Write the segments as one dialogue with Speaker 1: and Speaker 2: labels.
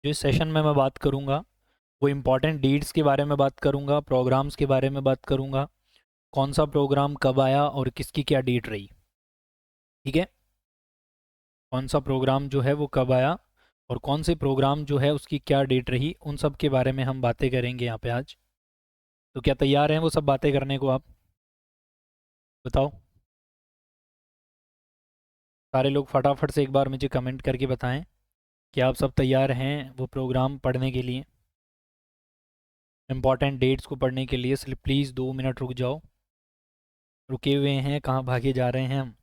Speaker 1: जो इस सेशन में मैं बात करूँगा वो इम्पॉर्टेंट डेट्स के बारे में बात करूँगा, प्रोग्राम्स के बारे में बात करूँगा, कौन सा प्रोग्राम कब आया और किसकी क्या डेट रही। ठीक है, कौन सा प्रोग्राम जो है वो कब आया और कौन से प्रोग्राम जो है उसकी क्या डेट रही, उन सब के बारे में हम बातें करेंगे यहाँ पे आज। तो क्या तैयार हैं वो सब बातें करने को? आप बताओ। सारे लोग फटाफट से एक बार मुझे कमेंट करके बताएं कि आप सब तैयार हैं वो प्रोग्राम पढ़ने के लिए, इम्पॉर्टेंट डेट्स को पढ़ने के लिए। सिर्फ प्लीज़ 2 मिनट रुक जाओ। रुके हुए हैं, कहाँ भागे जा रहे हैं हम?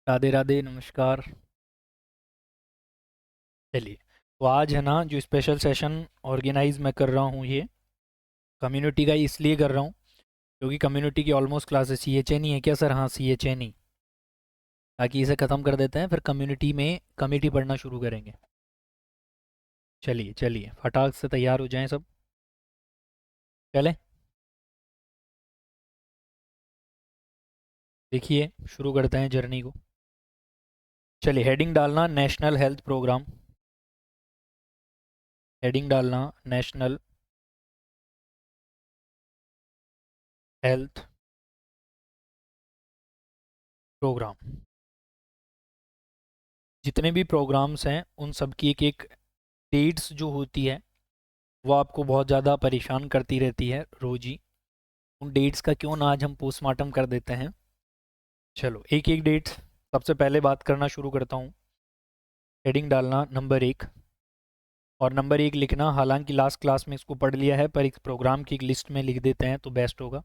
Speaker 1: राधे राधे, नमस्कार। चलिए, तो आज है ना जो स्पेशल सेशन ऑर्गेनाइज मैं कर रहा हूँ, ये कम्युनिटी का इसलिए कर रहा हूँ क्योंकि कम्युनिटी की almost classes C H N ही है क्या सर? हाँ, सी एच एन ही। ताकि इसे ख़त्म कर देते हैं, फिर कम्युनिटी में कमेटी पढ़ना शुरू करेंगे। चलिए चलिए, फटाक से तैयार हो जाएं सब। चलें, देखिए शुरू करते हैं जर्नी को। चलिए, हेडिंग डालना नेशनल हेल्थ प्रोग्राम। हेडिंग डालना नेशनल हेल्थ प्रोग्राम। जितने भी प्रोग्राम्स हैं उन सब की एक एक डेट्स जो होती है वो आपको बहुत ज़्यादा परेशान करती रहती है रोज ही। उन डेट्स का क्यों ना आज हम पोस्टमार्टम कर देते हैं। चलो, एक एक डेट सबसे पहले बात करना शुरू करता हूँ। हेडिंग डालना नंबर 1, और नंबर 1 लिखना। हालांकि लास्ट क्लास में इसको पढ़ लिया है, पर एक प्रोग्राम की एक लिस्ट में लिख देते हैं तो बेस्ट होगा।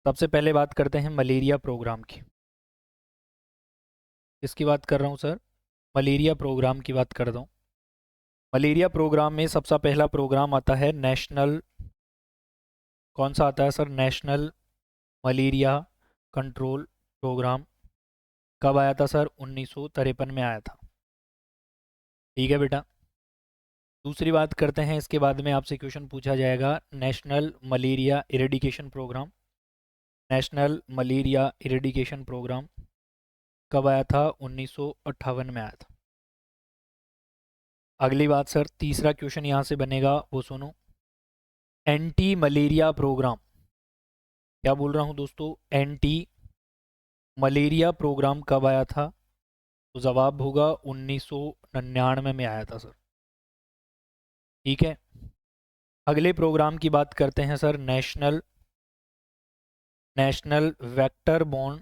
Speaker 1: सबसे पहले बात करते हैं मलेरिया प्रोग्राम की। किसकी बात कर रहा हूँ सर? मलेरिया प्रोग्राम की बात कर रहा हूँ। मलेरिया प्रोग्राम में सबसे पहला प्रोग्राम आता है नेशनल, कौन सा आता है sir? National malaria control programme. कब आया था सर? 1953 में आया था। ठीक है बेटा। दूसरी बात करते हैं, इसके बाद में आपसे क्वेश्चन पूछा जाएगा national malaria eradication programme. National malaria eradication programme कब आया था? 1958 में आया था। अगली बात सर, तीसरा क्वेश्चन यहाँ से बनेगा, वो सुनो। एंटी मलेरिया प्रोग्राम, क्या बोल रहा हूँ दोस्तों? एंटी मलेरिया प्रोग्राम कब आया था? तो जवाब होगा 1999 में आया था सर। ठीक है। अगले प्रोग्राम की बात करते हैं sir, national vector borne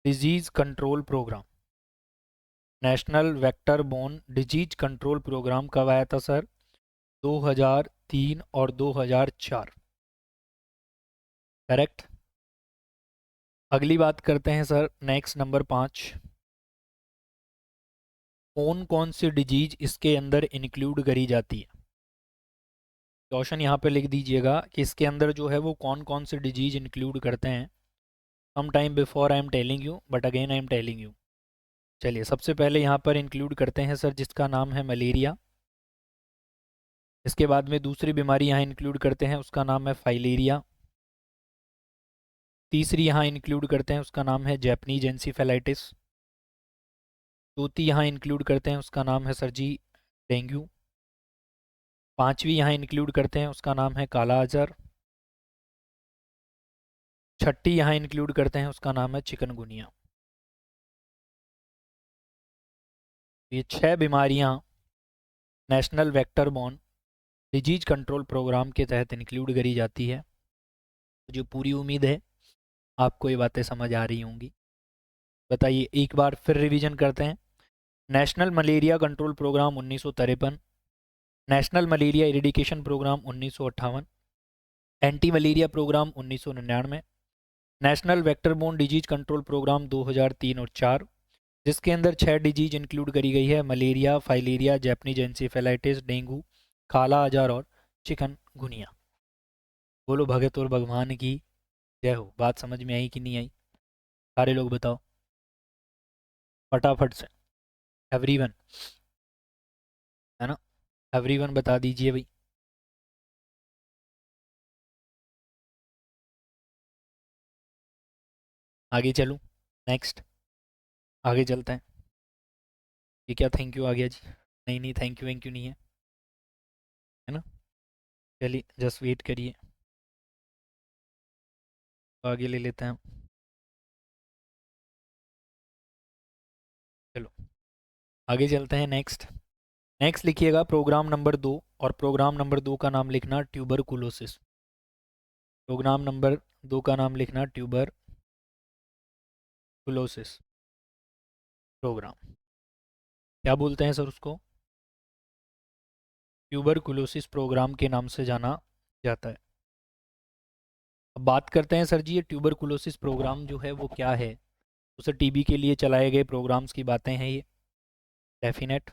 Speaker 1: disease control programme. National vector borne disease control programme कब आया था सर? 2003 और 2004। करेक्ट। अगली बात करते हैं सर, नेक्स्ट नंबर 5। कौन कौन सी डिजीज इसके अंदर इंक्लूड करी जाती है? क्वेश्चन यहाँ पे लिख दीजिएगा कि इसके अंदर जो है वो कौन कौन से डिजीज इंक्लूड करते हैं। Some time before I am telling you, but again I am telling you. चलिए, सबसे पहले यहाँ पर इंक्लूड करते हैं सर जिसका नाम है मलेरिया। इसके बाद में दूसरी बीमारी यहाँ इंक्लूड करते हैं, उसका नाम है फाइलेरिया। तीसरी यहाँ इंक्लूड करते हैं, उसका नाम है जैपनीज एंसीफेलाइटिस। चौथी यहाँ इंक्लूड करते हैं, उसका नाम है सर जी डेंगू। पांचवी यहाँ इंक्लूड करते हैं, उसका नाम है काला अजहर। छठी यहाँ इंक्लूड करते हैं, उसका नाम है चिकनगुनिया। ये 6 बीमारियाँ national vector borne disease control programme के तहत इंक्लूड करी जाती है। मुझे पूरी उम्मीद है आपको ये बातें समझ आ रही होंगी। बताइए, एक बार फिर रिवीजन करते हैं। National malaria control programme 1953, national malaria eradication programme 1958, anti malaria programme 1999, national vector borne disease control programme 2003 और 4, जिसके अंदर 6 डिजीज इंक्लूड करी गई है, malaria, filaria, Japanese encephalitis, dengue, काला अजार और चिकनगुनिया। बोलो भगत और भगवान की जय हो। बात समझ में आई कि नहीं आई? सारे लोग बताओ फटाफट से। एवरीवन, है ना? एवरीवन बता दीजिए भाई। आगे चलूँ? नेक्स्ट। आगे चलते हैं। ये क्या थैंक यू आ गया जी? नहीं नहीं, थैंक यू नहीं है ना। चलिए जस्ट वेट करिए, तो आगे ले लेते हैं हम। चलो आगे चलते हैं। नेक्स्ट नेक्स्ट लिखिएगा प्रोग्राम नंबर 2, और प्रोग्राम नंबर 2 का नाम लिखना ट्यूबरकुलोसिस। प्रोग्राम नंबर 2 का नाम लिखना ट्यूबरकुलोसिस प्रोग्राम। क्या बोलते हैं सर उसको? ट्यूबरकुलोसिस प्रोग्राम के नाम से जाना जाता है। अब बात करते हैं सर जी, ये ट्यूबरकुलोसिस प्रोग्राम जो है वो क्या है। तो सर टीबी के लिए चलाए गए प्रोग्राम्स की बातें हैं ये, डेफिनेट।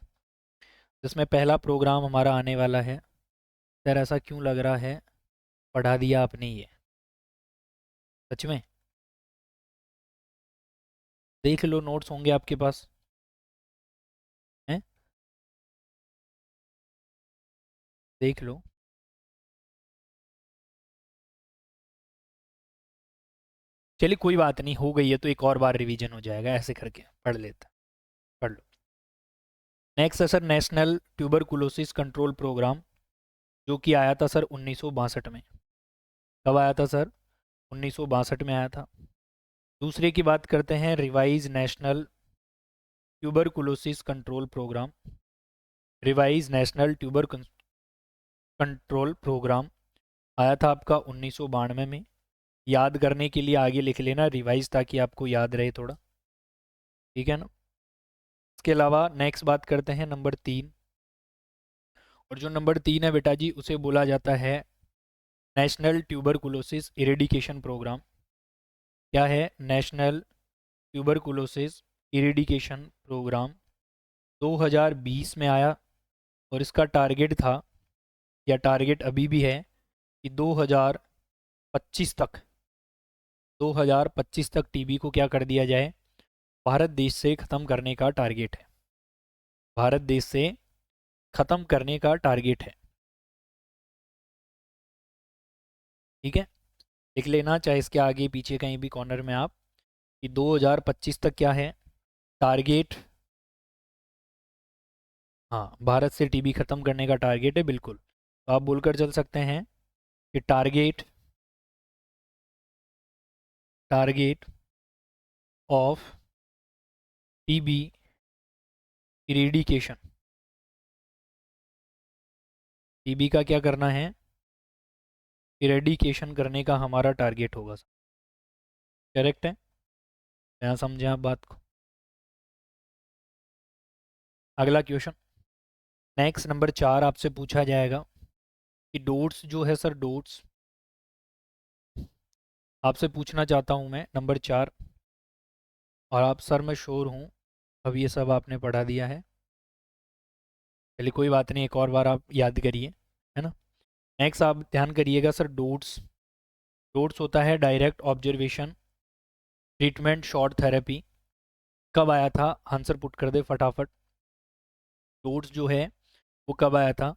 Speaker 1: जिसमें पहला प्रोग्राम हमारा आने वाला है। सर ऐसा क्यों लग रहा है, पढ़ा दिया आपने ये? सच में? देख लो, नोट्स होंगे आपके पास हैं, देख लो। चलिए कोई बात नहीं, हो गई है तो एक और बार रिवीजन हो जाएगा, ऐसे करके पढ़ लेते हैं। पढ़ लो। नेक्स्ट है sir national tuberculosis control programme, जो कि आया था सर 1962 में। कब आया था सर? 1962 में आया था। दूसरे की बात करते हैं, revise national tuberculosis control programme. Revise national tuber control programme आया था आपका 1992 में। याद करने के लिए आगे लिख लेना रिवाइज, ताकि आपको याद रहे थोड़ा, ठीक है ना। इसके अलावा नेक्स्ट बात करते हैं नंबर 3, और जो नंबर 3 है बेटा जी, उसे बोला जाता है नेशनल ट्यूबरकुलोसिस इरेडिकेशन प्रोग्राम। क्या है? नेशनल ट्यूबरकुलोसिस इरेडिकेशन प्रोग्राम 2020 में आया, और इसका टारगेट था, या टारगेट अभी भी है, कि 2025 तक 2025 तक टीबी को क्या कर दिया जाए, भारत देश से ख़त्म करने का टारगेट है। भारत देश से ख़त्म करने का टारगेट है, ठीक है। लिख लेना, चाहे इसके आगे पीछे कहीं भी कॉर्नर में आप, कि 2025 तक क्या है टारगेट। हाँ, भारत से टीबी ख़त्म करने का टारगेट है, बिल्कुल। तो आप बोलकर चल सकते हैं कि target target of TB eradication. TB का क्या करना है? इरेडिकेशन करने का हमारा टारगेट होगा। करेक्ट है? यहाँ समझें आप बात को। अगला क्वेश्चन, नेक्स्ट नंबर 4 आपसे पूछा जाएगा कि डोट्स जो है सर, डोट्स आपसे पूछना चाहता हूँ मैं नंबर 4। और आप सर मैं श्योर हूँ अब ये सब आपने पढ़ा दिया है। चलिए कोई बात नहीं, एक और बार आप याद करिए, है ना। नेक्स्ट आप ध्यान करिएगा सर, डोट्स डोट्स होता है direct observation treatment short therapy. कब आया था? आंसर पुट कर दे फटाफट। डोट्स जो है वो कब आया था?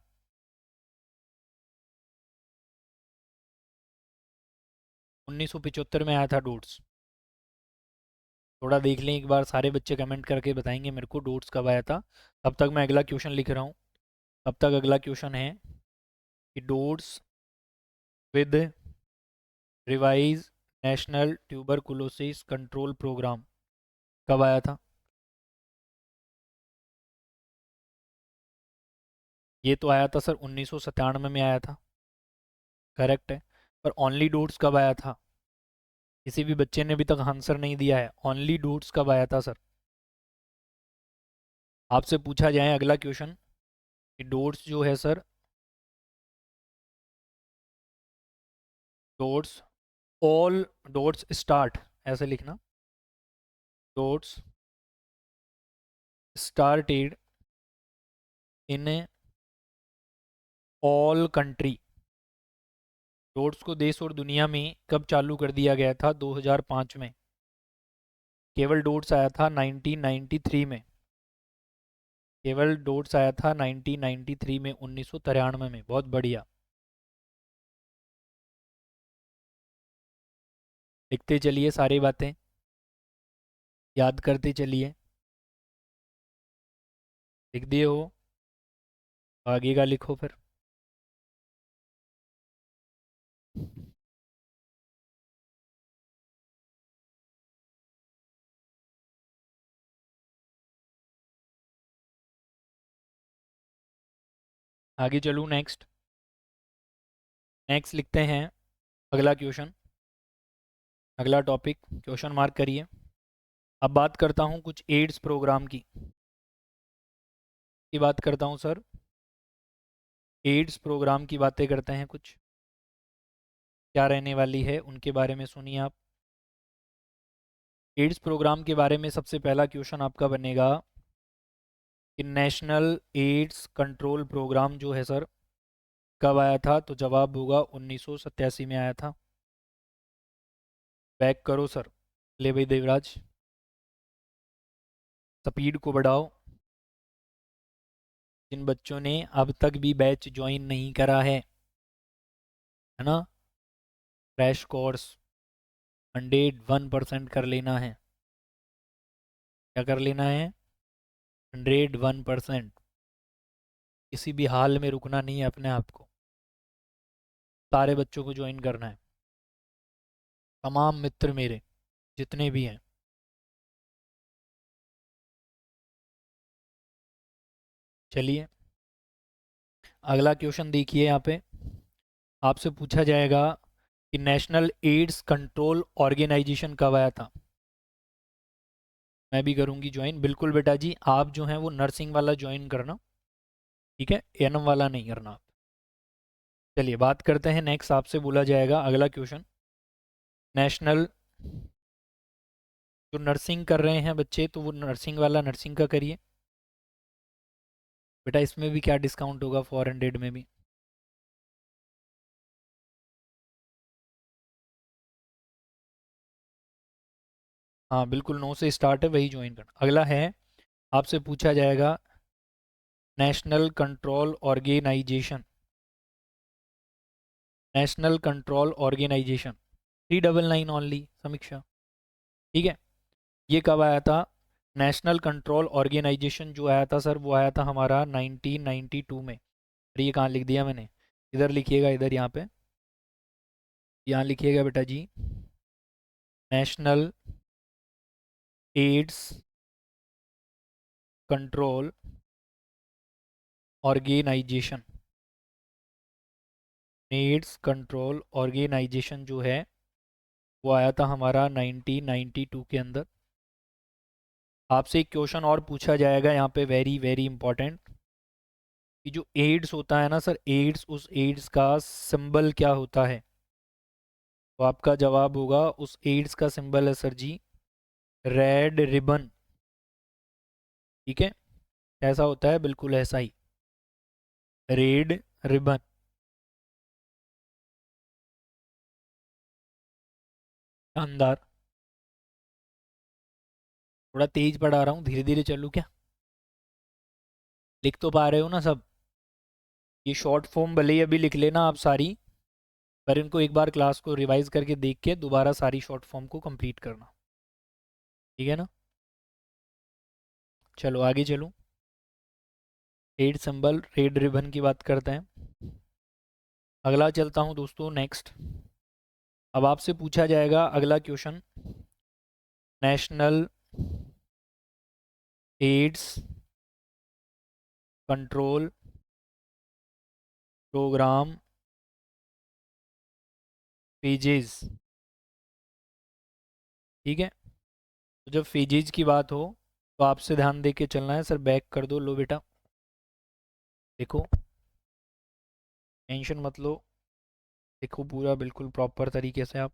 Speaker 1: 1975 में आया था डोट्स। थोड़ा देख लें एक बार, सारे बच्चे कमेंट करके बताएंगे मेरे को डोट्स कब आया था। तब तक मैं अगला क्वेश्चन लिख रहा हूँ। तब तक अगला क्वेश्चन है कि DOTS with revise national tuberculosis control programme कब आया था? ये तो आया था सर 1997 में आया था, करेक्ट है। पर ओनली डोट्स कब आया था? किसी भी बच्चे ने अभी तक आंसर नहीं दिया है। ओनली डोट्स कब आया था सर? आपसे पूछा जाए अगला क्वेश्चन कि डोट्स जो है sir, dots all dots start, ऐसे लिखना, dots started in all country. Dots को देश और दुनिया में कब चालू कर दिया गया था? 2005 में। केवल डोट्स आया था 1993 में। केवल डोट्स आया था 1993 में, 1993 में। बहुत बढ़िया। लिखते चलिए सारी बातें, याद करते चलिए। लिख दिए हो? आगे का लिखो फिर। आगे चलूँ? नेक्स्ट नेक्स्ट लिखते हैं अगला क्वेश्चन, अगला टॉपिक, क्वेश्चन मार्क करिए। अब बात करता हूँ कुछ एड्स प्रोग्राम की बात करता हूँ सर। एड्स प्रोग्राम की बातें करते हैं कुछ, क्या रहने वाली है उनके बारे में सुनिए आप। एड्स प्रोग्राम के बारे में सबसे पहला क्वेश्चन आपका बनेगा कि नेशनल एड्स कंट्रोल प्रोग्राम जो है सर कब आया था? तो जवाब होगा 1987 में आया था। बैक करो सर। ले भाई देवराज, स्पीड को बढ़ाओ। जिन बच्चों ने अब तक भी बैच ज्वाइन नहीं करा है ना, क्रैश कोर्स 101% कर लेना है। क्या कर लेना है? 101%। किसी भी हाल में रुकना नहीं है अपने आप को, सारे बच्चों को ज्वाइन करना है, तमाम मित्र मेरे जितने भी हैं। चलिए अगला क्वेश्चन देखिए, यहाँ पे आपसे पूछा जाएगा कि नेशनल एड्स कंट्रोल ऑर्गेनाइजेशन कब आया था? मैं भी करूँगी ज्वाइन, बिल्कुल बेटा जी। आप जो हैं वो नर्सिंग वाला ज्वाइन करना, ठीक है, एएनएम वाला नहीं करना आप। चलिए बात करते हैं नेक्स्ट, आपसे बोला जाएगा अगला क्वेश्चन। नेशनल, जो नर्सिंग कर रहे हैं बच्चे तो वो नर्सिंग वाला नर्सिंग का करिए बेटा। इसमें भी क्या डिस्काउंट होगा? 400 में भी। हाँ बिल्कुल, 9 से स्टार्ट है, वही ज्वाइन करना। अगला है, आपसे पूछा जाएगा national control organisation, national control organisation 399 only Samiksha, ठीक है। ये कब आया था? नेशनल कंट्रोल ऑर्गेनाइजेशन जो आया था सर वो आया था हमारा 1992 में। अरे ये कहाँ लिख दिया मैंने? इधर लिखिएगा, इधर यहाँ पे, यहाँ लिखिएगा बेटा जी। National AIDS Control Organisation, AIDS Control Organisation जो है वो आया था हमारा 1992 के अंदर। आपसे एक क्वेश्चन और पूछा जाएगा यहाँ पे, वेरी वेरी इंपॉर्टेंट, कि जो एड्स होता है ना सर, एड्स, उस एड्स का सिंबल क्या होता है? तो आपका जवाब होगा उस एड्स का सिंबल है सर जी रेड रिबन, ठीक है। कैसा होता है? बिल्कुल ऐसा ही, रेड रिबन। शानदार। थोड़ा तेज पढ़ा रहा हूँ, धीरे धीरे चलूँ क्या? लिख तो पा रहे हो ना सब? ये शॉर्ट फॉर्म भले ही अभी लिख लेना आप सारी, पर इनको एक बार क्लास को रिवाइज करके देख के दोबारा सारी शॉर्ट फॉर्म को कंप्लीट करना, ठीक है ना। चलो आगे चलूँ। रेड सिंबल, रेड रिबन की बात करते हैं। अगला चलता हूँ दोस्तों, नेक्स्ट। अब आपसे पूछा जाएगा अगला question, national AIDS control programme pages, ठीक है। तो जब फेजेज की बात हो तो आपसे ध्यान दे के चलना है सर। बैक कर दो, लो बेटा, देखो, टेंशन मत लो, देखो पूरा बिल्कुल प्रॉपर तरीके से आप।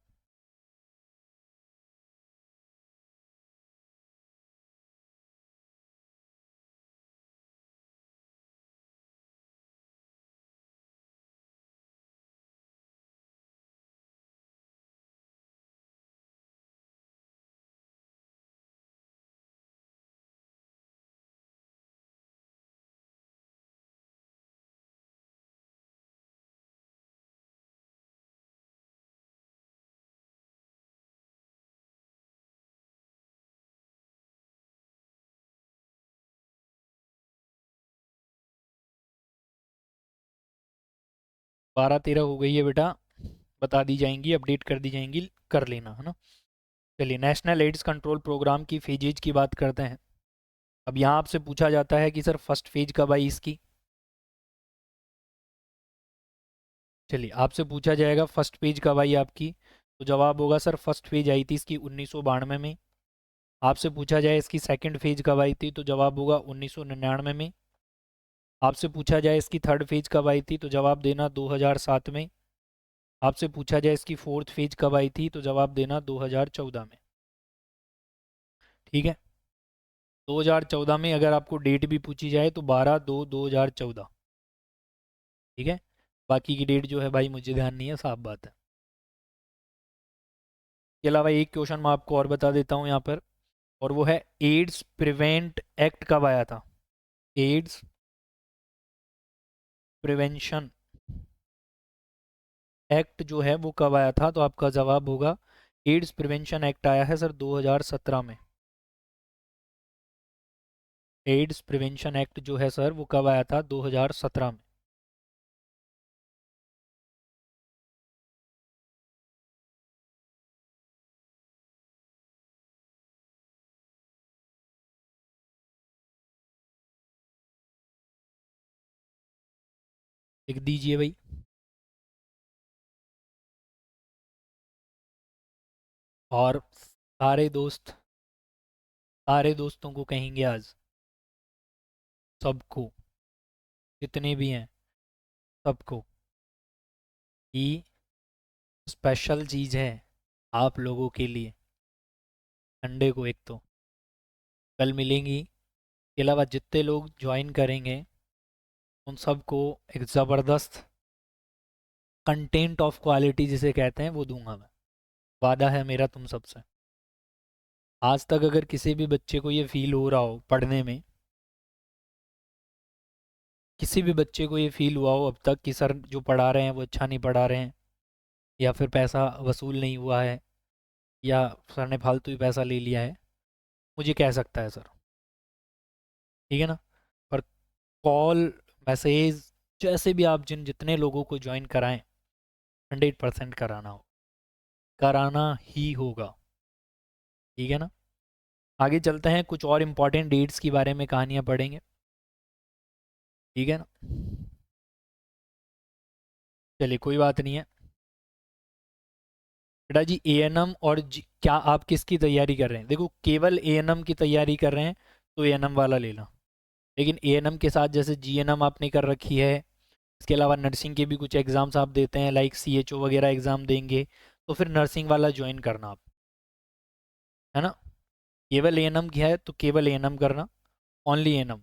Speaker 1: 12-13 हो गई है बेटा, बता दी जाएंगी, अपडेट कर दी जाएंगी, कर लेना है ना। चलिए, नेशनल एड्स कंट्रोल प्रोग्राम की फेजेज की बात करते हैं। अब यहाँ आपसे पूछा जाता है कि सर फर्स्ट फेज कब आई इसकी। चलिए, आपसे पूछा जाएगा फर्स्ट पेज कब आई आपकी, तो जवाब होगा सर फर्स्ट पेज आई थी इसकी 1992 में। आपसे पूछा जाए इसकी सेकंड फेज कब आई थी, तो जवाब होगा 1999 में। आपसे पूछा जाए इसकी थर्ड फेज कब आई थी, तो जवाब देना 2007 में। आपसे पूछा जाए इसकी फोर्थ फेज कब आई थी, तो जवाब देना 2014 में। ठीक है, 2014 में अगर आपको डेट भी पूछी जाए तो 12/2/2014। ठीक है, बाकी की डेट जो है भाई मुझे ध्यान नहीं है, साफ बात है। इसके अलावा एक क्वेश्चन मैं आपको और बता देता हूँ यहाँ पर, और वो है एड्स प्रिवेंट एक्ट कब आया था। एड्स प्रिवेंशन एक्ट जो है वो कब आया था, तो आपका जवाब होगा एड्स प्रिवेंशन एक्ट आया है सर 2017 में। एड्स प्रिवेंशन एक्ट जो है सर वो कब आया था, 2017 में। लिख दीजिए भाई। और सारे दोस्तों को कहेंगे आज, सबको, जितने भी हैं सबको, कि स्पेशल चीज़ है आप लोगों के लिए। संडे को एक तो कल मिलेंगी, के अलावा जितने लोग ज्वाइन करेंगे उन सबको एक ज़बरदस्त कंटेंट ऑफ क्वालिटी जिसे कहते हैं वो दूंगा मैं। वादा है मेरा तुम सबसे। आज तक अगर किसी भी बच्चे को ये फील हो रहा हो पढ़ने में, किसी भी बच्चे को ये फील हुआ हो अब तक कि सर जो पढ़ा रहे हैं वो अच्छा नहीं पढ़ा रहे हैं, या फिर पैसा वसूल नहीं हुआ है, या सर ने फालतू ही पैसा ले लिया है, मुझे कह सकता है सर। ठीक है ना। पर कॉल, मैसेज, जैसे भी आप जितने लोगों को ज्वाइन कराएं, 100% कराना हो, कराना ही होगा। ठीक है ना। आगे चलते हैं, कुछ और इम्पोर्टेंट डेट्स के बारे में कहानियाँ पढ़ेंगे। ठीक है ना। चलिए, कोई बात नहीं है बेटा जी। एएनएम और क्या आप किसकी तैयारी कर रहे हैं, देखो केवल एएनएम की तैयारी कर रहे हैं तो एएनएम वाला लेना। लेकिन एएनएम के साथ जैसे जीएनएम आपने कर रखी है, इसके अलावा नर्सिंग के भी कुछ एग्ज़ाम्स आप देते हैं, लाइक सीएचओ वगैरह एग्ज़ाम देंगे, तो फिर नर्सिंग वाला ज्वाइन करना आप, है ना। केवल एएनएम किया है तो केवल एएनएम करना, ओनली एएनएम।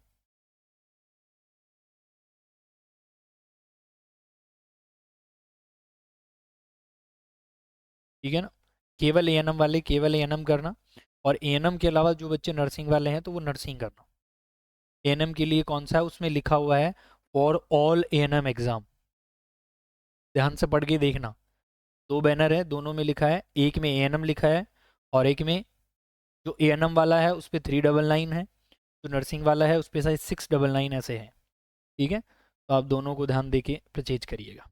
Speaker 1: ठीक है ना। केवल एएनएम वाले केवल एएनएम करना, और एएनएम के अलावा जो बच्चे नर्सिंग वाले हैं तो वो नर्सिंग करना। एएनएम के लिए कौन सा है, उसमें लिखा हुआ है फॉर ऑल एएनएम एग्ज़ाम, ध्यान से पढ़ के देखना। दो बैनर है, दोनों में लिखा है, एक में एएनएम लिखा है और एक में जो एएनएम वाला है उस पर 399 है, जो नर्सिंग वाला है उस पर शायद 699 ऐसे है। ठीक है, तो आप दोनों को ध्यान दे के परचेज करिएगा।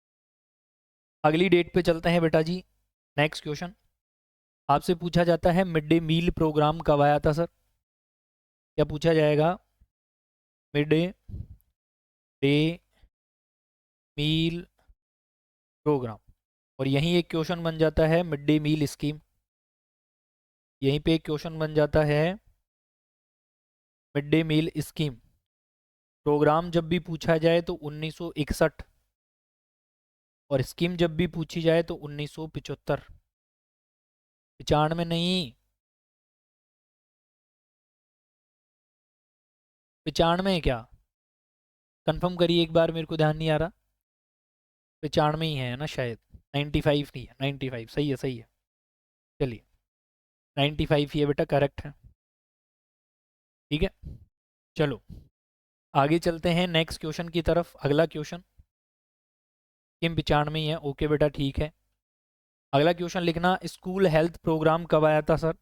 Speaker 1: अगली डेट पे चलते हैं बेटा जी। नेक्स्ट क्वेश्चन आपसे पूछा जाता है, मिड डे मील प्रोग्राम कब आया था सर। क्या पूछा जाएगा, मिड डे मील प्रोग्राम। और यहीं एक क्वेश्चन बन जाता है मिड डे मील स्कीम, यहीं पे एक क्वेश्चन बन जाता है mid day meal scheme. Programme जब भी पूछा जाए तो 1961, और स्कीम जब भी पूछी जाए तो 1975। 95 नहीं, 95 है क्या, कंफर्म करिए एक बार, मेरे को ध्यान नहीं आ रहा। 95 ही है ना शायद, 95 नहीं है, 95 सही है, सही है। चलिए, 95 ही है बेटा, करेक्ट है। ठीक है, चलो आगे चलते हैं नेक्स्ट क्वेश्चन की तरफ। अगला क्वेश्चन स्कीम 95 ही है, ओके बेटा ठीक है। अगला क्वेश्चन लिखना, स्कूल हेल्थ प्रोग्राम कब आया था सर।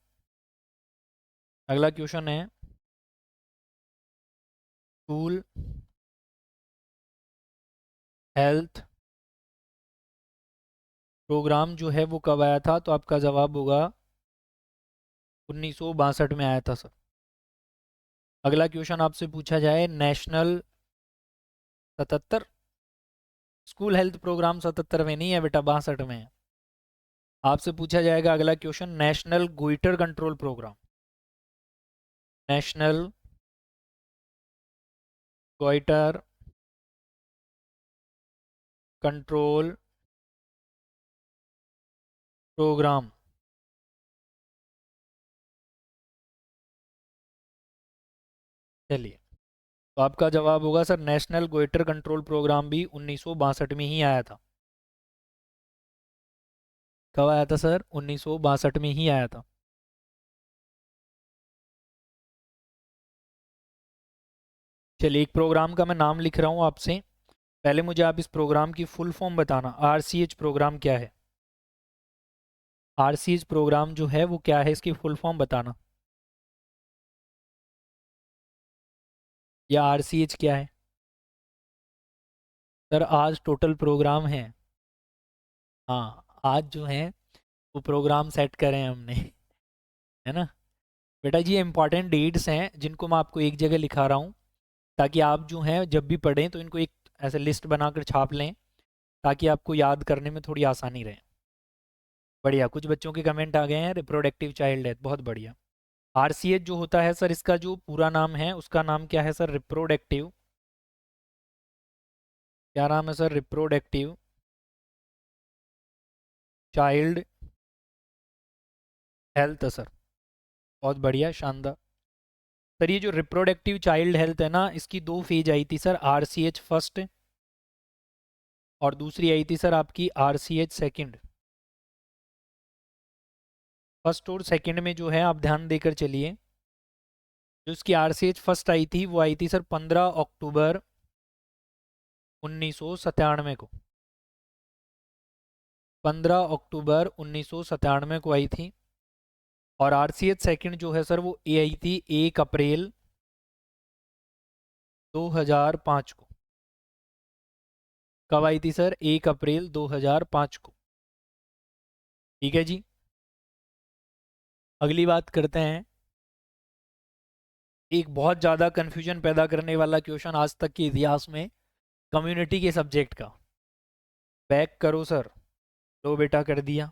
Speaker 1: अगला क्वेश्चन है स्कूल हेल्थ प्रोग्राम जो है वो कब आया था, तो आपका जवाब होगा 1962 में आया था सर। अगला क्वेश्चन आपसे पूछा जाए, नेशनल 77, स्कूल हेल्थ प्रोग्राम 77 में नहीं है बेटा, 62 में है। आपसे पूछा जाएगा अगला question, national goitre control programme, national goitre control programme. चलिए, तो आपका जवाब होगा sir, national goitre control programme भी 1962 में ही आया था। कब आया था सर? 1962 में ही आया था। चलिए, एक प्रोग्राम का मैं नाम लिख रहा हूँ आपसे, पहले मुझे आप इस प्रोग्राम की फुल फॉर्म बताना। आरसीएच प्रोग्राम क्या है? आरसीएच प्रोग्राम जो है वो क्या है, इसकी फुल फॉर्म बताना। या आरसीएच क्या है? सर आज टोटल प्रोग्राम है। हाँ, आज जो है वो प्रोग्राम सेट करें हमने, है ना बेटा जी। ये इंपॉर्टेंट डेट्स हैं जिनको मैं आपको एक जगह लिखा रहा हूँ, ताकि आप जो हैं जब भी पढ़ें तो इनको एक ऐसे लिस्ट बनाकर छाप लें, ताकि आपको याद करने में थोड़ी आसानी रहे। बढ़िया, कुछ बच्चों के कमेंट आ गए हैं, रिप्रोडक्टिव चाइल्ड डेथ, बहुत बढ़िया। आरसीएच जो होता है सर, इसका जो पूरा नाम है उसका नाम क्या है सर? रिप्रोडक्टिव, क्या नाम है sir? Reproductive child health sir. बहुत बढ़िया, शानदार। सर ये जो रिप्रोडक्टिव चाइल्ड हेल्थ है ना, इसकी दो फेज आई थी सर, आरसीएच फर्स्ट और दूसरी आई थी सर आपकी आरसीएच सेकंड। फर्स्ट और सेकंड में जो है आप ध्यान देकर चलिए, जो इसकी आरसीएच फर्स्ट आई थी वो आई थी सर 15 अक्टूबर 1997 को। 15 अक्टूबर 1997 को आई थी। और आरसीएच सेकंड जो है सर वो ए आई थी 1 अप्रैल 2005 को। कब आई थी सर? 1 अप्रैल 2005 को। ठीक है जी, अगली बात करते हैं। एक बहुत ज़्यादा कन्फ्यूजन पैदा करने वाला क्वेश्चन आज तक के इतिहास में, कम्युनिटी के सब्जेक्ट का। बैक करो सर। लो बेटा, कर दिया।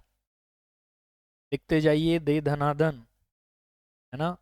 Speaker 1: लिखते जाइए, दे धनाधन, है ना।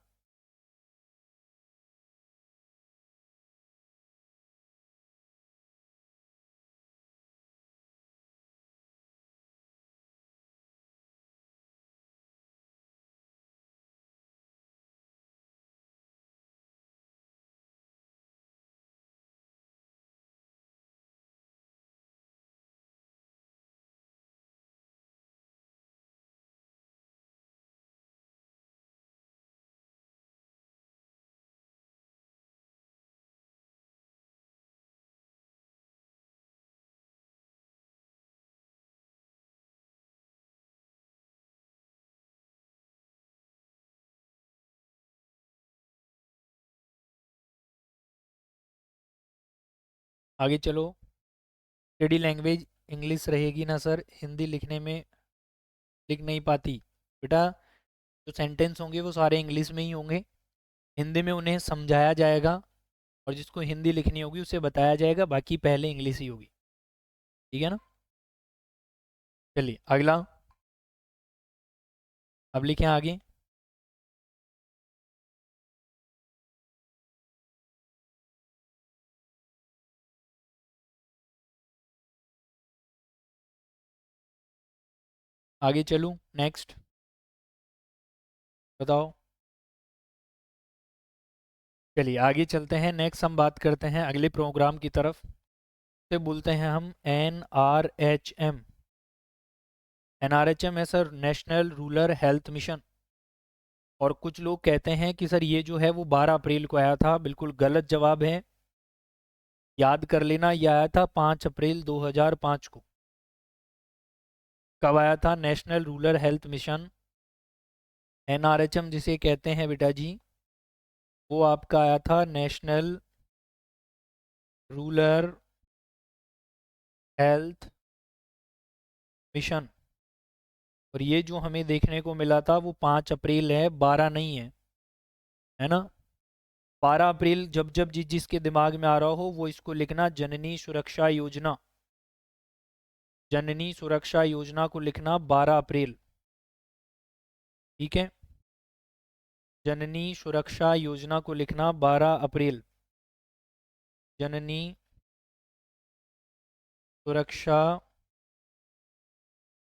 Speaker 1: आगे चलो। स्टडी लैंग्वेज इंग्लिश रहेगी ना सर? हिंदी लिखने में लिख नहीं पाती बेटा, जो सेंटेंस होंगे वो सारे इंग्लिश में ही होंगे, हिंदी में उन्हें समझाया जाएगा, और जिसको हिंदी लिखनी होगी उसे बताया जाएगा, बाकी पहले इंग्लिश ही होगी। ठीक है ना। चलिए अगला, अब लिखें आगे। आगे चलूँ, नेक्स्ट बताओ। चलिए आगे चलते हैं, नेक्स्ट हम बात करते हैं अगले प्रोग्राम की तरफ। से बोलते हैं हम NRHM। NRHM है sir, national rural health mission. और कुछ लोग कहते हैं कि सर ये जो है वो 12 अप्रैल को आया था, बिल्कुल गलत जवाब है। याद कर लेना, ये आया था 5 अप्रैल 2005 को। कब आया था national rural health mission? NRHM जिसे कहते हैं बेटा जी, वो आपका आया था नेशनल रूरल हेल्थ मिशन। और ये जो हमें देखने को मिला था वो 5 अप्रैल है, 12 नहीं है ना। 12 अप्रैल जब जब जिसके दिमाग में आ रहा हो वो इसको लिखना, जननी सुरक्षा योजना। जननी सुरक्षा योजना को लिखना 12 अप्रैल। ठीक है, जननी सुरक्षा योजना को लिखना 12 अप्रैल। जननी सुरक्षा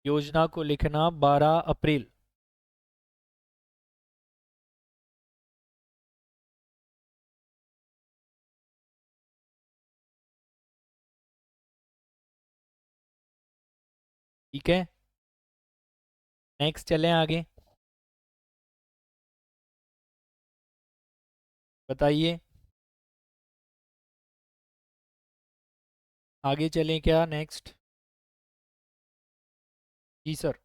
Speaker 1: योजना को लिखना 12 अप्रैल। ठीक है, नेक्स्ट चलें आगे। बताइए आगे चलें क्या, नेक्स्ट। जी सर,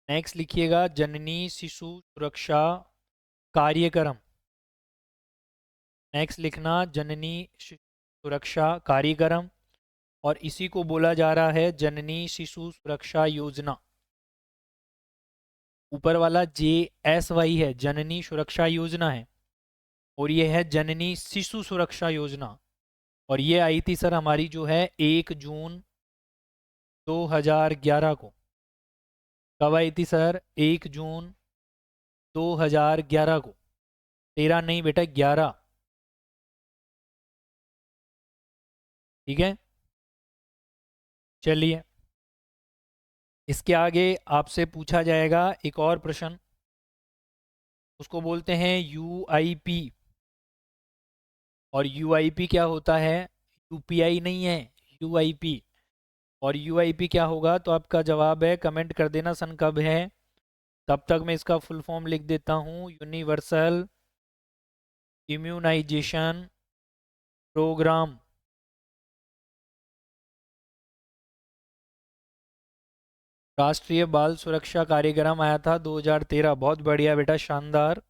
Speaker 1: नेक्स्ट लिखिएगा जननी शिशु सुरक्षा कार्यक्रम। नेक्स्ट लिखना जननी सुरक्षा कार्यक्रम, और इसी को बोला जा रहा है जननी शिशु सुरक्षा योजना। ऊपर वाला JSY है, जननी सुरक्षा योजना है, और ये है जननी शिशु सुरक्षा योजना। और ये आई थी सर हमारी जो है 1 जून 2011 को। कब आई थी सर? 1 जून 2011 को। 13 नहीं बेटा, 11। ठीक है, चलिए इसके आगे आपसे पूछा जाएगा एक और प्रश्न, उसको बोलते हैं UIP। और UIP क्या होता है? UPI नहीं है, UIP। और UIP क्या होगा? तो आपका जवाब है, कमेंट कर देना सन कब है, तब तक मैं इसका फुल फॉर्म लिख देता हूँ। Universal immunisation programme. राष्ट्रीय बाल सुरक्षा कार्यक्रम आया था 2013। बहुत बढ़िया बेटा, शानदार।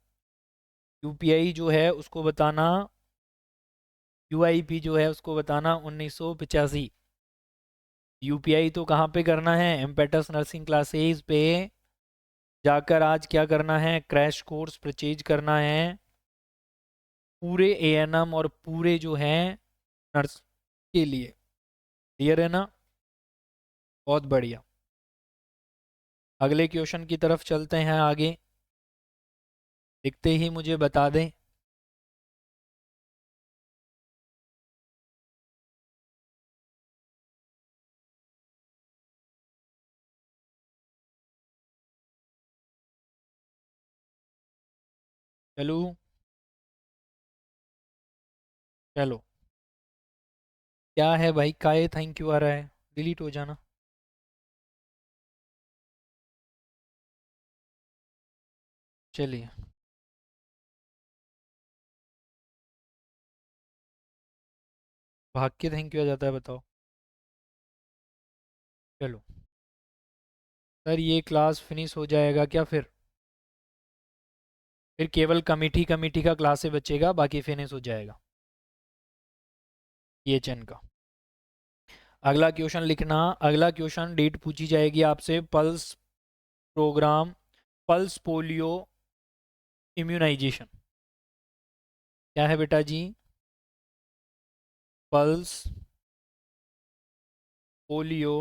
Speaker 1: UPI जो है उसको बताना, UIP जो है उसको बताना 1985। UPI तो कहाँ पे करना है? एम्पेटस नर्सिंग क्लासेज पे जाकर आज क्या करना है? क्रैश कोर्स परचेज करना है पूरे ANM और पूरे जो है नर्स के लिए। क्लियर है ना? बहुत बढ़िया। अगले क्वेश्चन की तरफ चलते हैं आगे, लिखते ही मुझे बता दें। चलो चलो, क्या है भाई, काहे थैंक यू आ रहा है? डिलीट हो जाना। चलिए, भाग के थैंक यू आ जाता है, बताओ। चलो सर, ये क्लास फिनिश हो जाएगा क्या फिर केवल कमिटी कमिटी का क्लास से बचेगा, बाकी फिनिश हो जाएगा PHN का। अगला क्वेश्चन लिखना। अगला क्वेश्चन डेट पूछी जाएगी आपसे, pulse programme, pulse polio immunisation. क्या है बेटा जी? Pulse polio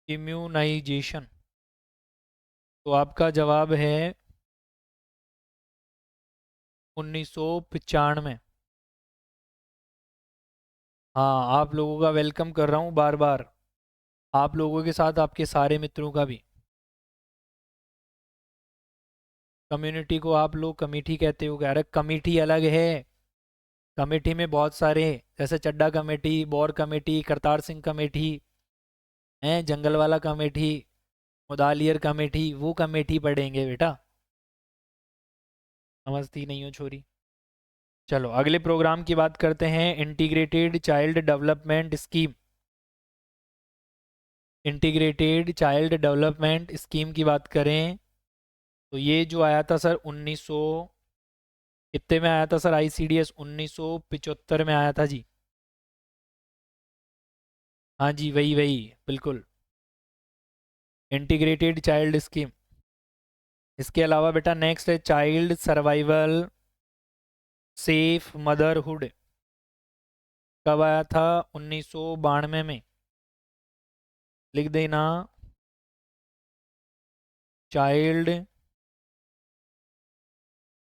Speaker 1: immunisation. तो आपका जवाब है 1995। हाँ, आप लोगों का वेलकम कर रहा हूँ बार बार, आप लोगों के साथ आपके सारे मित्रों का भी। कम्युनिटी को आप लोग कमेटी कहते हो क्या? अरे कमेटी अलग है, कमेटी में बहुत सारे, जैसे चड्डा कमेटी, बौर कमेटी, करतार सिंह कमेटी हैं, जंगल वाला कमेटी, मुदालियर कमेटी, वो कमेटी पढ़ेंगे बेटा। समझती नहीं हो छोरी। चलो अगले प्रोग्राम की बात करते हैं, integrated child development scheme. Integrated child development scheme की बात करें तो ये जो आया था सर 1900 कितने में आया था सर? ICDS 1975 में आया था जी। हाँ जी, वही वही बिल्कुल। Integrated child scheme. इसके अलावा बेटा नेक्स्ट है चाइल्ड सर्वाइवल सेफ मदरहुड। कब आया था? 1992 में। लिख देना child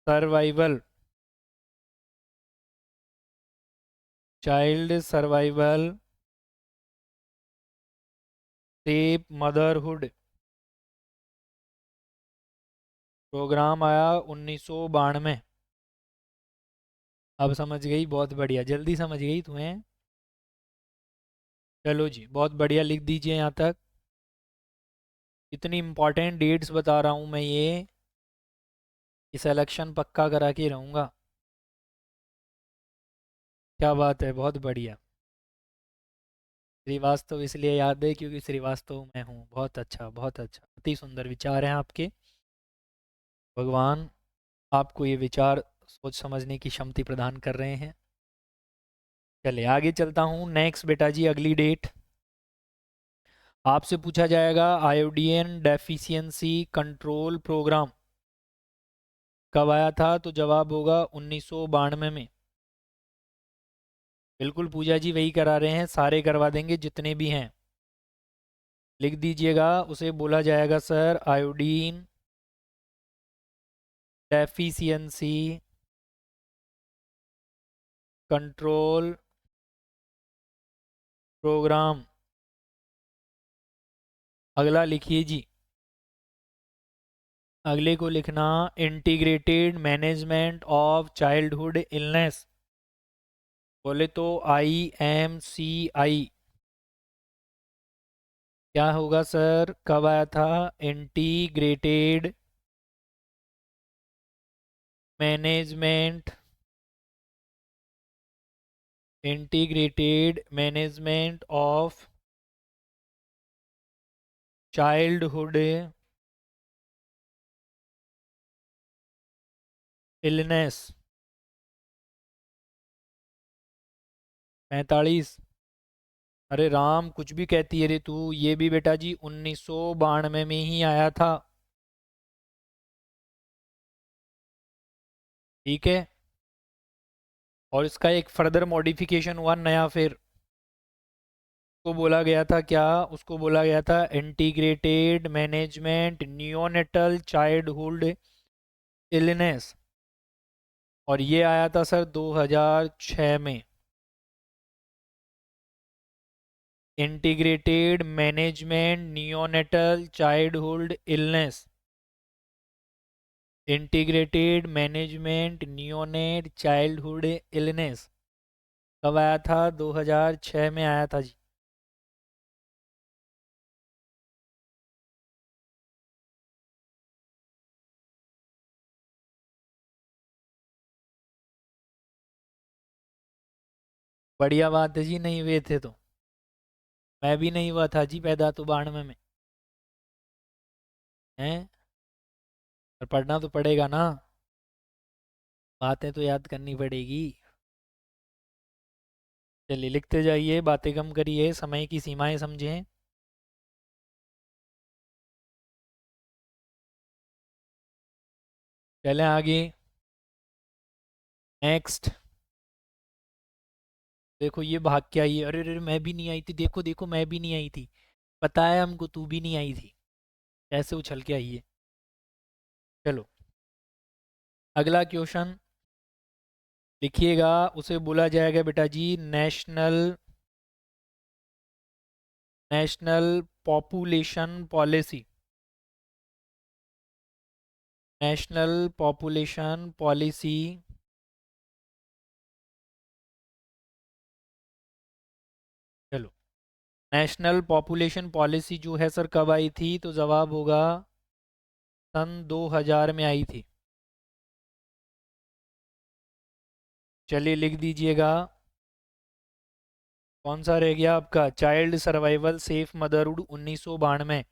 Speaker 1: survival safe motherhood programme आया 1992। अब समझ गई? बहुत बढ़िया, जल्दी समझ गई तुम्हें। चलो जी, बहुत बढ़िया, लिख दीजिए यहाँ तक। इतनी इम्पोर्टेंट डेट्स बता रहा हूँ मैं, ये सिलेक्शन पक्का करा के रहूँगा। क्या बात है, बहुत बढ़िया। श्रीवास्तव इसलिए याद है क्योंकि श्रीवास्तव मैं हूँ। बहुत अच्छा, बहुत अच्छा, अति सुंदर विचार हैं आपके। भगवान आपको ये विचार सोच समझने की क्षमता प्रदान कर रहे हैं। चलिए आगे चलता हूँ। नेक्स्ट बेटा जी, अगली डेट आपसे पूछा जाएगा आयोडीन डेफिशिएंसी कंट्रोल प्रोग्राम कब आया था? तो जवाब होगा 1992 में। बिल्कुल पूजा जी, वही करा रहे हैं, सारे करवा देंगे जितने भी हैं। लिख दीजिएगा, उसे बोला जाएगा sir iodine deficiency control programme. अगला लिखिए जी, अगले को लिखना integrated management of childhood illness. बोले तो IMCI। क्या होगा सर? कब आया था? Integrated management of childhood illness. 45। अरे राम, कुछ भी कहती है रे तू। ये भी बेटा जी 1992 में ही आया था। ठीक है, और इसका एक फर्दर मॉडिफिकेशन हुआ नया फिर। उसको बोला गया था क्या? उसको बोला गया था integrated management neonatal childhood illness. और ये आया था सर 2006 में। Integrated management neonatal childhood illness. Integrated management neonate childhood illness कब आया था? 2006 में आया था जी। बढ़िया बात है जी, नहीं हुए थे तो। मैं भी नहीं हुआ था जी पैदा तो 92 में। हैं? पर पढ़ना तो पड़ेगा ना, बातें तो याद करनी पड़ेगी। चलिए लिखते जाइए, बातें कम करिए, समय की सीमाएं समझें। चलें आगे। नेक्स्ट देखो, ये भाग के आई है। अरे अरे, मैं भी नहीं आई थी, देखो देखो, मैं भी नहीं आई थी। पता है हमको, तू भी नहीं आई थी। कैसे उछल के आई है। चलो अगला क्वेश्चन लिखिएगा, उसे बोला जाएगा बेटा जी national population policy. National population policy चलो, नेशनल पॉपुलेशन पॉलिसी जो है सर कब आई थी? तो जवाब होगा सन 2000 में आई थी। चलिए लिख दीजिएगा, कौन सा रह गया आपका? Child survival safe motherhood 1992।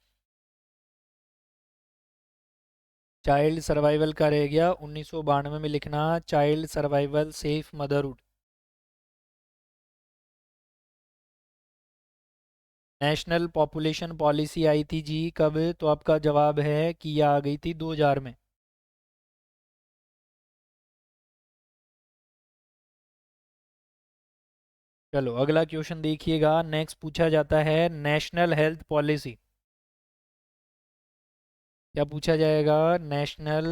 Speaker 1: Child survival का रह गया 1992 में लिखना, child survival safe motherhood. National population policy आई थी जी कब? तो आपका जवाब है कि यह आ गई थी 2000 में। चलो अगला क्वेश्चन देखिएगा। नेक्स्ट पूछा जाता है नेशनल हेल्थ पॉलिसी। क्या पूछा जाएगा? नेशनल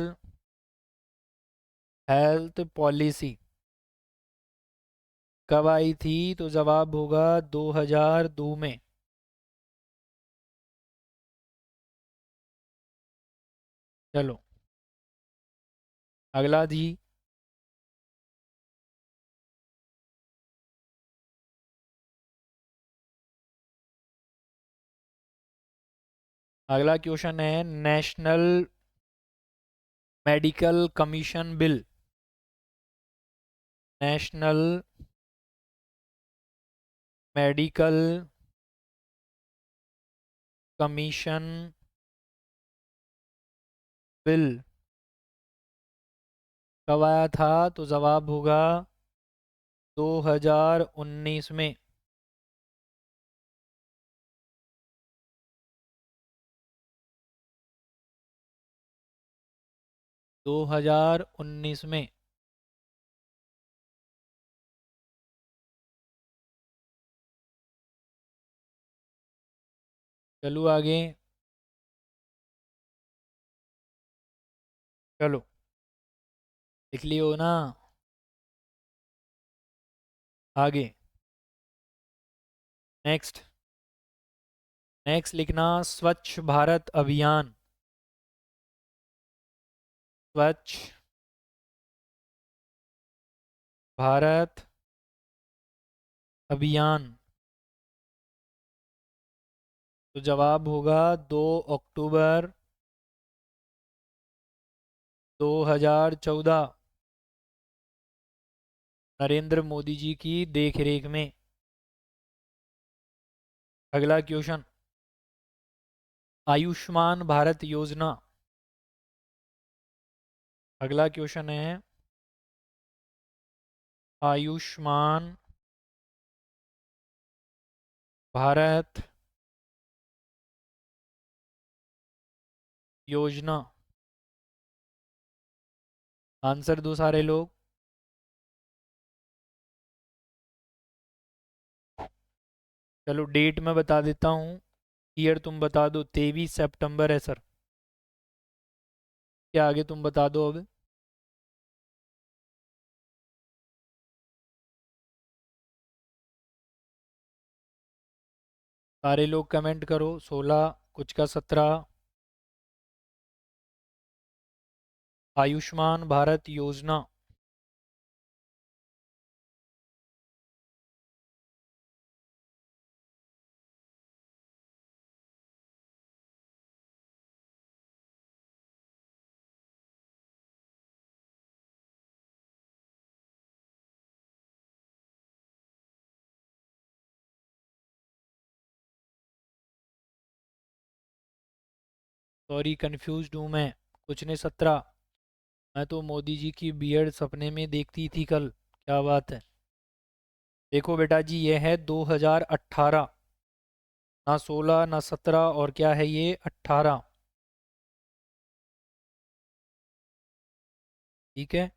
Speaker 1: हेल्थ पॉलिसी कब आई थी? तो जवाब होगा 2002 में। चलो अगला जी। अगला क्वेश्चन है national medical commission bill. National medical commission bill कब आया था? तो जवाब होगा 2019 में। 2019 में। चलो आगे। चलो लिख लियो ना आगे। नेक्स्ट। नेक्स्ट लिखना स्वच्छ भारत अभियान। स्वच्छ भारत अभियान। तो जवाब होगा 2 अक्टूबर 2014, नरेंद्र मोदी जी की देखरेख में। अगला क्वेश्चन आयुष्मान भारत योजना। अगला क्वेश्चन है आयुष्मान भारत योजना। आंसर दो सारे लोग। चलो डेट मैं बता देता हूँ। ईयर तुम बता दो। 23 सितंबर है सर। क्या आगे तुम बता दो अब। सारे लोग कमेंट करो। 16 कुछ का 17। आयुष्मान भारत योजना। सॉरी कंफ्यूज्ड हूँ मैं। कुछ ने 17। मैं तो मोदी जी की बियर्ड सपने में देखती थी कल। क्या बात है। देखो बेटा जी ये है 2018। ना 16 ना 17 और क्या है ये 18। ठीक है।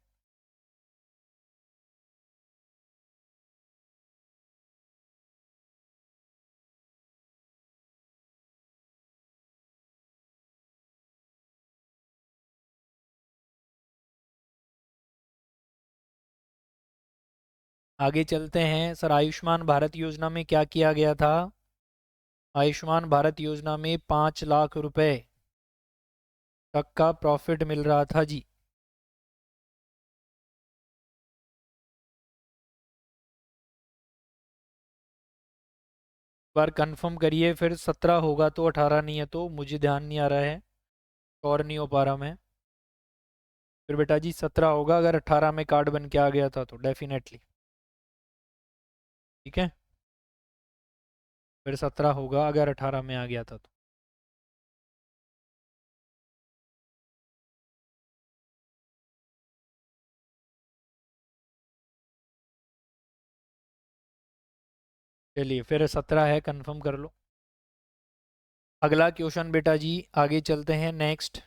Speaker 1: आगे चलते हैं सर। आयुष्मान भारत योजना में क्या किया गया था? आयुष्मान भारत योजना में 5 लाख रुपए तक का प्रॉफिट मिल रहा था जी। बार कंफर्म करिए फिर। 17 होगा तो 18 नहीं है तो मुझे ध्यान नहीं आ रहा है। और नहीं हो पा रहा मैं। फिर बेटा जी 17 होगा अगर 18 में कार्ड बन के आ गया था तो डेफिनेटली। ठीक है। फिर 17 होगा अगर 18 में आ गया था तो। चलिए फिर 17 है कंफर्म कर लो। अगला क्वेश्चन बेटा जी, आगे चलते हैं। नेक्स्ट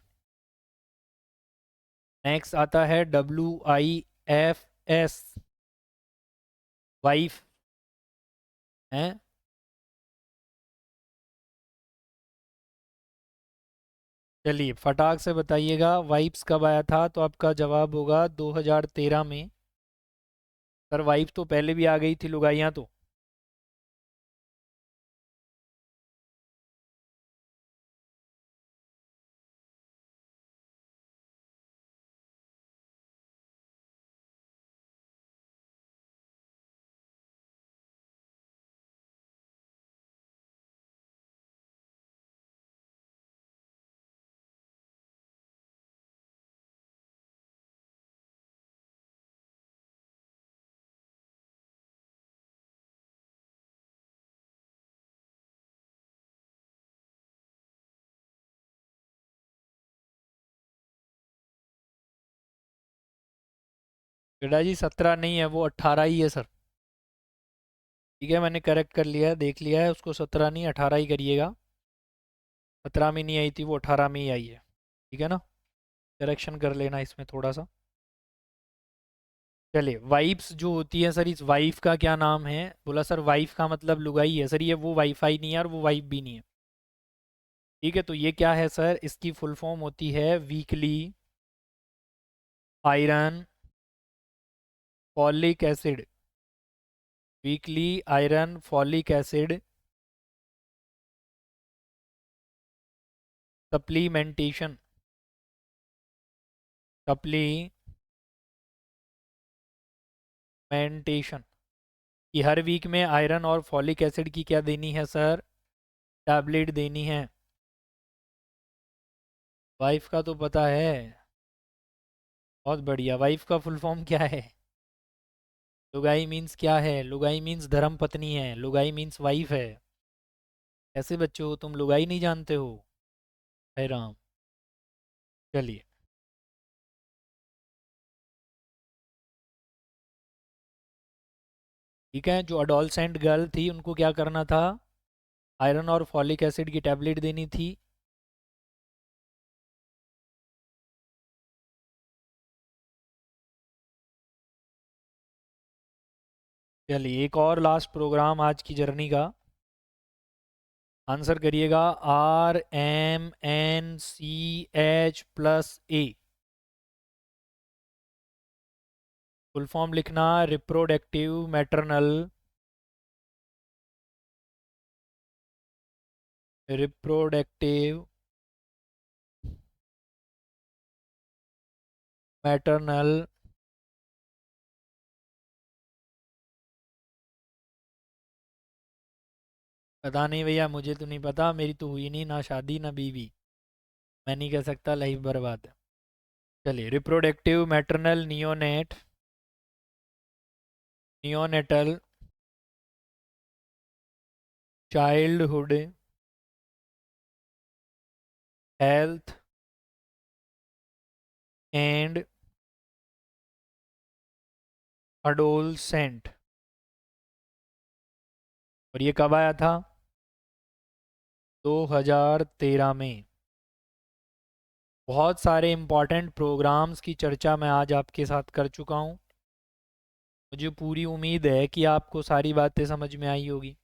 Speaker 1: आता है WIFS, वाइफ है। चलिए फटाक से बताइएगा, वाइफ्स कब आया था? तो आपका जवाब होगा 2013 में। सर वाइफ तो पहले भी आ गई थी, लुगाइयाँ तो। बेटा जी 17 नहीं है, वो 18 ही है सर। ठीक है, मैंने करेक्ट कर लिया है, देख लिया है उसको। 17 नहीं 18 ही करिएगा। 17 में नहीं आई थी वो, 18 में ही आई है। ठीक है ना, करेक्शन कर लेना इसमें थोड़ा सा। चलिए, वाइफ्स जो होती है सर, इस वाइफ का क्या नाम है? बोला सर वाइफ का मतलब लुगाई है। सर ये वो वाईफाई नहीं है और वो वाइफ भी नहीं है। ठीक है, तो ये क्या है सर? इसकी फुल फॉर्म होती है weekly iron folic acid. Weekly iron folic acid supplementation. Supplementation कि हर वीक में आयरन और फॉलिक एसिड की क्या देनी है सर? टैबलेट देनी है। वाइफ का तो पता है। बहुत बढ़िया। वाइफ का फुल फॉर्म क्या है? लुगाई मीन्स क्या है? लुगाई मीन्स धर्म पत्नी है, लुगाई मीन्स वाइफ है। ऐसे बच्चों हो तुम, लुगाई नहीं जानते हो? है राम। चलिए, ठीक है। जो अडोलसेंट गर्ल थी उनको क्या करना था? आयरन और फॉलिक एसिड की टैबलेट देनी थी। चलिए, एक और लास्ट प्रोग्राम आज की जर्नी का। आंसर करिएगा। RMNCH+A। फुल फॉर्म लिखना, रिप्रोडक्टिव मैटरनल रिप्रोडक्टिव मैटरनल पता नहीं भैया, मुझे तो नहीं पता। मेरी तो हुई नहीं, ना शादी ना बीवी। मैं नहीं कह सकता, लाइफ बर्बाद है। चलिए, reproductive maternal neonatal childhood health and adolescent. और ये कब आया था? 2013 में। बहुत सारे इम्पॉर्टेंट प्रोग्राम्स की चर्चा मैं आज आपके साथ कर चुका हूँ। मुझे पूरी उम्मीद है कि आपको सारी बातें समझ में आई होगी।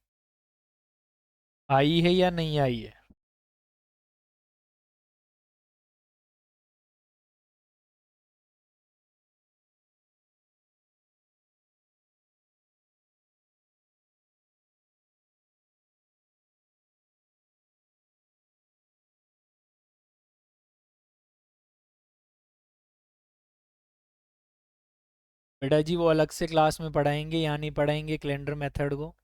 Speaker 1: आई है या नहीं आई है? बेटा जी वो अलग से क्लास में पढ़ाएंगे, या नहीं पढ़ाएंगे कैलेंडर मेथड को?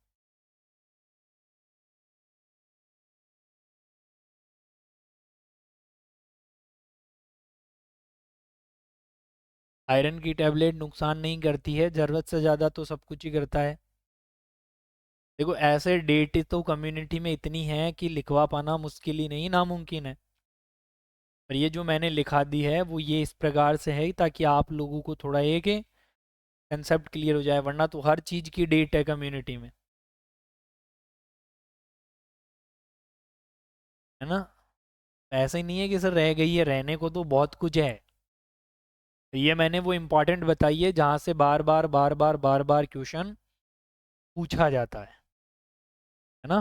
Speaker 1: आयरन की टैबलेट नुकसान नहीं करती है, ज़रूरत से ज़्यादा तो सब कुछ ही करता है। देखो, ऐसे डेट तो कम्युनिटी में इतनी है कि लिखवा पाना मुश्किल ही नहीं, नामुमकिन है। और ये जो मैंने लिखा दी है वो ये इस प्रकार से है ताकि आप लोगों को थोड़ा एक कंसेप्ट क्लियर हो जाए, वरना तो हर चीज़ की डेट है कम्युनिटी में। है ना। ऐसे नहीं है कि सर रह गई है, रहने को तो बहुत कुछ है। तो ये मैंने वो इम्पोर्टेंट बताई है जहाँ से बार बार बार बार बार बार क्वेश्चन पूछा जाता है ना।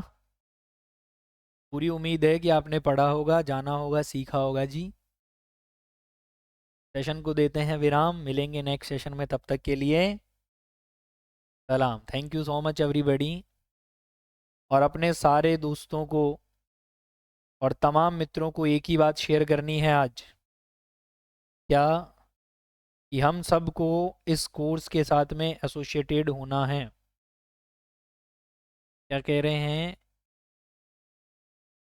Speaker 1: पूरी उम्मीद है कि आपने पढ़ा होगा, जाना होगा, सीखा होगा जी। सेशन को देते हैं विराम, मिलेंगे नेक्स्ट सेशन में, तब तक के लिए सलाम। Thank you so much everybody. और अपने सारे दोस्तों को और तमाम मित्रों को एक ही बात शेयर करनी है आज, क्या, कि हम सबको इस कोर्स के साथ में एसोसिएटेड होना है। क्या कह रहे हैं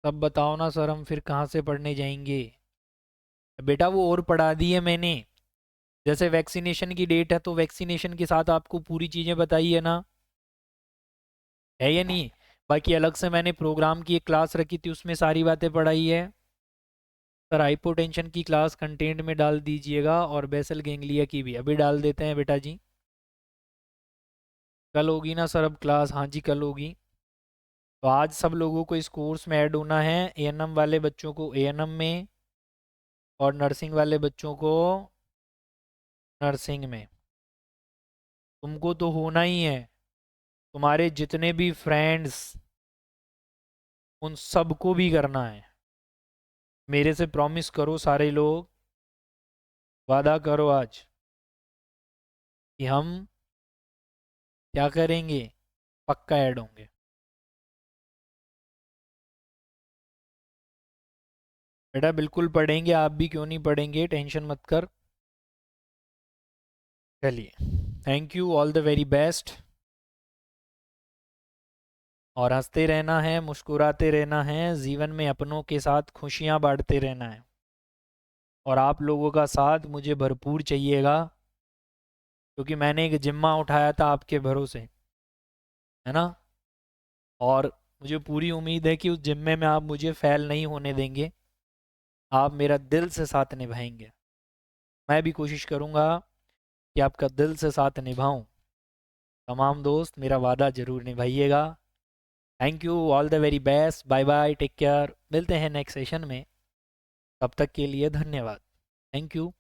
Speaker 1: सब बताओ ना सर, हम फिर कहाँ से पढ़ने जाएंगे। बेटा वो और पढ़ा दी है मैंने। जैसे वैक्सीनेशन की डेट है तो वैक्सीनेशन के साथ आपको पूरी चीज़ें बताई है ना, है या नहीं। बाकी अलग से मैंने प्रोग्राम की एक क्लास रखी थी, उसमें सारी बातें पढ़ाई है। सर हाइपोटेंशन की क्लास कंटेंट में डाल दीजिएगा, और बेसल गेंगलिया की भी अभी डाल देते हैं बेटा जी। कल होगी ना सर अब क्लास? हाँ जी कल होगी। तो आज सब लोगों को इस कोर्स में ऐड होना है। एएनएम वाले बच्चों को एएनएम में, और नर्सिंग वाले बच्चों को नर्सिंग में। तुमको तो होना ही है। तुम्हारे जितने भी फ्रेंड्स, उन सबको भी करना है। मेरे से प्रॉमिस करो सारे लोग, वादा करो आज कि हम क्या करेंगे, पक्का ऐड होंगे। बेटा बिल्कुल पढ़ेंगे, आप भी क्यों नहीं पढ़ेंगे, टेंशन मत कर। चलिए, thank you, all the very best. और हंसते रहना है, मुस्कुराते रहना है, जीवन में अपनों के साथ खुशियां बांटते रहना है। और आप लोगों का साथ मुझे भरपूर चाहिएगा, क्योंकि मैंने एक जिम्मा उठाया था आपके भरोसे, है ना। और मुझे पूरी उम्मीद है कि उस जिम्मे में आप मुझे फेल नहीं होने देंगे, आप मेरा दिल से साथ निभाएंगे। मैं भी कोशिश करूँगा कि आपका दिल से साथ निभाऊं। तमाम दोस्त मेरा वादा ज़रूर निभाइएगा। Thank you, all the very best, bye bye, take care, मिलते हैं नेक्स्ट सेशन में। तब तक के लिए धन्यवाद। Thank you.